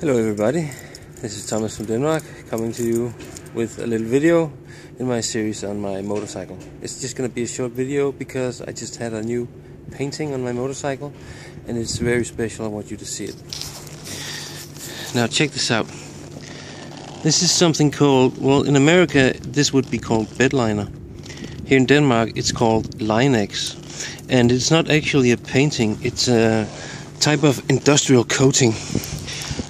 Hello everybody, this is Thomas from Denmark coming to you with a little video in my series on my motorcycle. It's just going to be a short video because I just had a new painting on my motorcycle and it's very special. I want you to see it. Now check this out. This is something called, well, in America this would be called bedliner. Here in Denmark it's called Line-X, and it's not actually a painting, it's a type of industrial coating.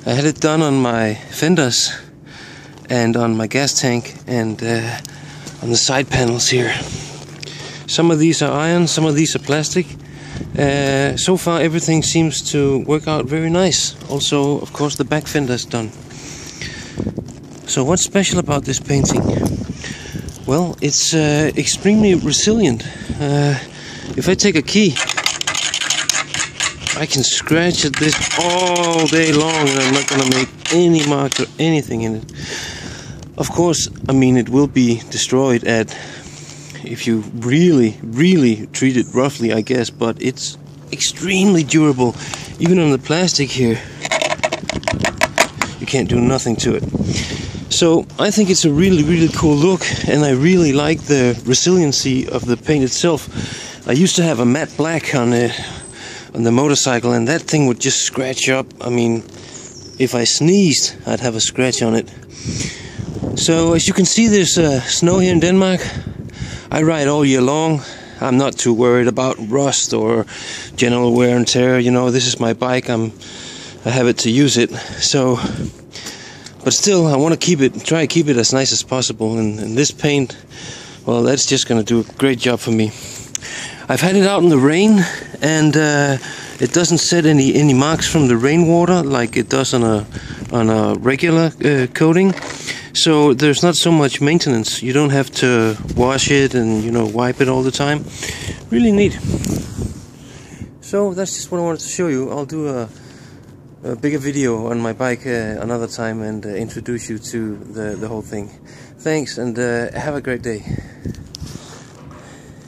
I had it done on my fenders and on my gas tank and on the side panels here. Some of these are iron, some of these are plastic. So far everything seems to work out very nice. Also, of course, the back fender is done. So what's special about this painting? Well, it's extremely resilient. If I take a key, I can scratch at this all day long and I'm not going to make any marks or anything in it. Of course, I mean, it will be destroyed if you really treat it roughly, I guess, but it's extremely durable. Even on the plastic here, you can't do nothing to it. So I think it's a really cool look, and I really like the resiliency of the paint itself. I used to have a matte black on the motorcycle, and that thing would just scratch up. I mean, if I sneezed, I'd have a scratch on it. So as you can see, there's snow here in Denmark. I ride all year long. I'm not too worried about rust or general wear and tear. You know, this is my bike. I have it to use it. So, but still, I want to try to keep it as nice as possible. And this paint, well, that's just going to do a great job for me. I've had it out in the rain, and it doesn't set any marks from the rainwater like it does on a regular coating. So there's not so much maintenance. You don't have to wash it and, you know, wipe it all the time. Really neat. So that's just what I wanted to show you. I'll do a bigger video on my bike another time and introduce you to the whole thing. Thanks, and have a great day.